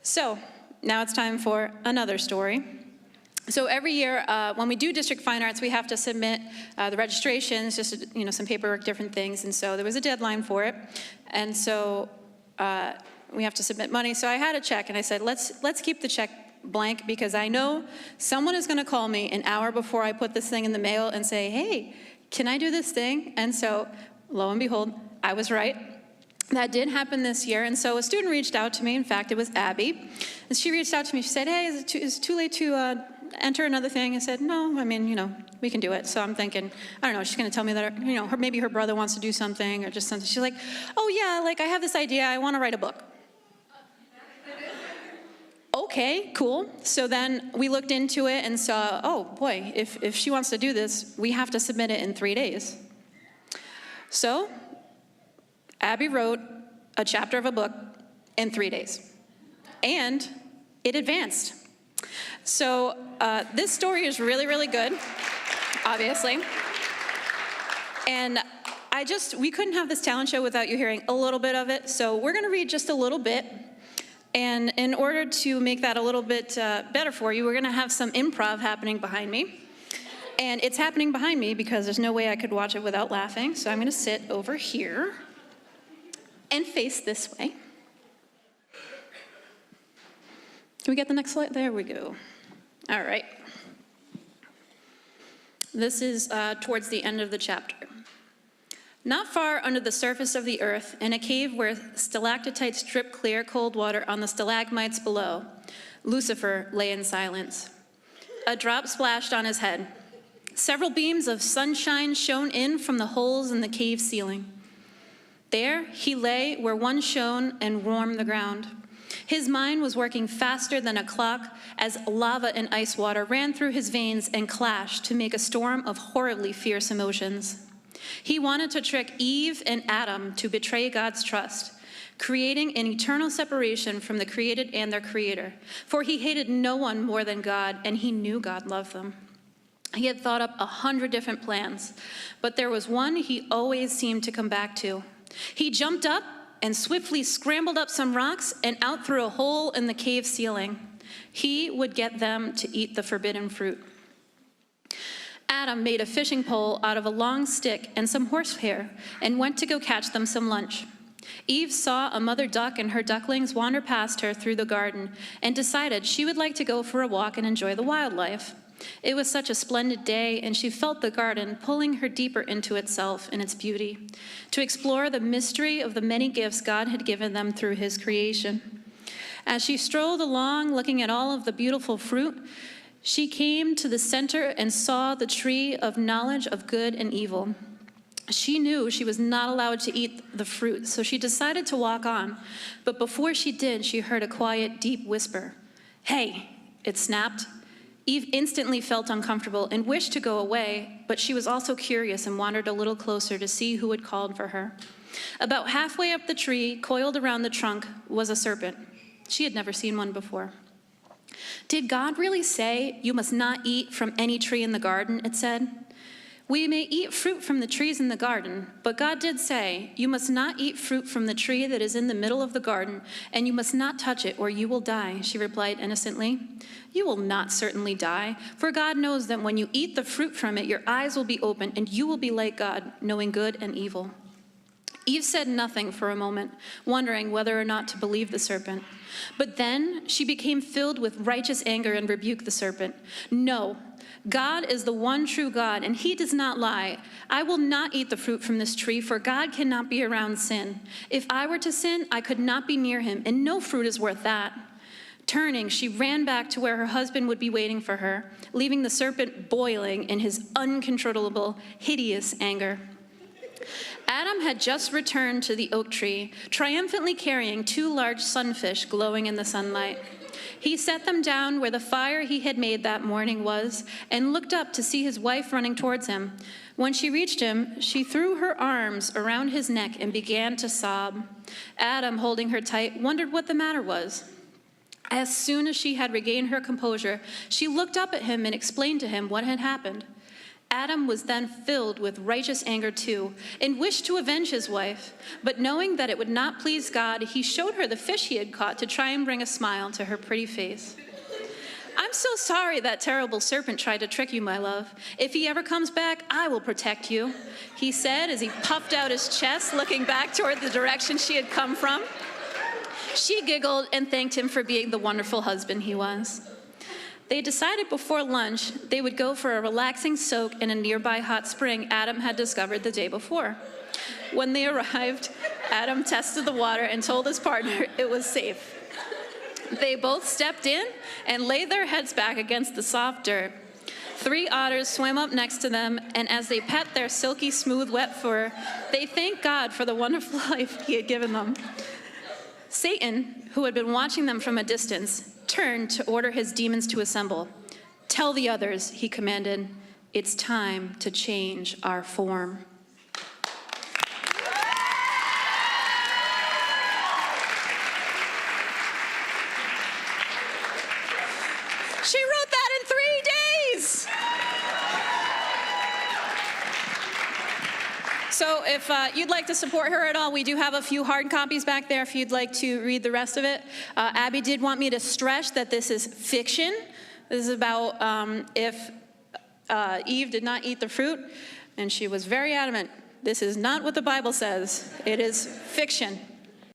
So now it's time for another story. So every year when we do District Fine Arts, we have to submit the registrations, just some paperwork, different things. And so there was a deadline for it. And so we have to submit money. So I had a check, and I said, let's keep the check blank, because I know someone is going to call me an hour before I put this thing in the mail and say, hey, can I do this thing? And so lo and behold, I was right. That did happen this year, and so a student reached out to me. In fact, it was Abby. And she reached out to me. She said, hey, is it too late to enter another thing? I said, no, I mean, we can do it. So I'm thinking, I don't know, she's going to tell me that, maybe her brother wants to do something or just something. She's like, oh, yeah, I have this idea. I want to write a book. Okay, cool. So then we looked into it and saw, oh, boy, if she wants to do this, we have to submit it in 3 days. So Abby wrote a chapter of a book in 3 days, and it advanced. So this story is really, really good, obviously. And we couldn't have this talent show without you hearing a little bit of it, so we're going to read just a little bit. And in order to make that a little bit better for you, we're going to have some improv happening behind me. And it's happening behind me because there's no way I could watch it without laughing, so I'm going to sit over here and face this way. Can we get the next slide? There we go. All right. This is towards the end of the chapter. Not far under the surface of the earth, in a cave where stalactites drip clear cold water on the stalagmites below, Lucifer lay in silence. A drop splashed on his head. Several beams of sunshine shone in from the holes in the cave ceiling. There he lay where one shone and warmed the ground. His mind was working faster than a clock as lava and ice water ran through his veins and clashed to make a storm of horribly fierce emotions. He wanted to trick Eve and Adam to betray God's trust, creating an eternal separation from the created and their creator. For he hated no one more than God, and he knew God loved them. He had thought up 100 different plans, but there was one he always seemed to come back to. He jumped up and swiftly scrambled up some rocks and out through a hole in the cave ceiling. He would get them to eat the forbidden fruit. Adam made a fishing pole out of a long stick and some horsehair and went to go catch them some lunch. Eve saw a mother duck and her ducklings wander past her through the garden and decided she would like to go for a walk and enjoy the wildlife. It was such a splendid day, and she felt the garden pulling her deeper into itself and its beauty, to explore the mystery of the many gifts God had given them through his creation. As she strolled along, looking at all of the beautiful fruit, she came to the center and saw the tree of knowledge of good and evil. She knew she was not allowed to eat the fruit, so she decided to walk on. But before she did, she heard a quiet, deep whisper. "Hey," it snapped. Eve instantly felt uncomfortable and wished to go away, but she was also curious and wandered a little closer to see who had called for her. About halfway up the tree, coiled around the trunk, was a serpent. She had never seen one before. "Did God really say, 'You must not eat from any tree in the garden'?" it said. "We may eat fruit from the trees in the garden, but God did say, 'You must not eat fruit from the tree that is in the middle of the garden, and you must not touch it or you will die,'" she replied innocently. "You will not certainly die, for God knows that when you eat the fruit from it, your eyes will be opened and you will be like God, knowing good and evil." Eve said nothing for a moment, wondering whether or not to believe the serpent. But then she became filled with righteous anger and rebuked the serpent. "No, God is the one true God, and he does not lie. I will not eat the fruit from this tree, for God cannot be around sin. If I were to sin, I could not be near him, and no fruit is worth that." Turning, she ran back to where her husband would be waiting for her, leaving the serpent boiling in his uncontrollable, hideous anger. Adam had just returned to the oak tree, triumphantly carrying 2 large sunfish glowing in the sunlight. He set them down where the fire he had made that morning was, and looked up to see his wife running towards him. When she reached him, she threw her arms around his neck and began to sob. Adam, holding her tight, wondered what the matter was. As soon as she had regained her composure, she looked up at him and explained to him what had happened. Adam was then filled with righteous anger too, and wished to avenge his wife. But knowing that it would not please God, he showed her the fish he had caught to try and bring a smile to her pretty face. I'm so sorry that terrible serpent tried to trick you, my love. If he ever comes back, I will protect you, he said as he puffed out his chest, looking back toward the direction she had come from. She giggled and thanked him for being the wonderful husband he was. They decided before lunch they would go for a relaxing soak in a nearby hot spring Adam had discovered the day before. When they arrived, Adam tested the water and told his partner it was safe. They both stepped in and laid their heads back against the soft dirt. 3 otters swam up next to them, and as they pet their silky smooth wet fur, they thanked God for the wonderful life he had given them. Satan, who had been watching them from a distance, turned to order his demons to assemble. "Tell the others," he commanded, "it's time to change our form." She wrote that in 3 days. So if you'd like to support her at all, we do have a few hard copies back there if you'd like to read the rest of it. Abby did want me to stress that this is fiction. This is about if Eve did not eat the fruit, and she was very adamant. This is not what the Bible says. It is fiction.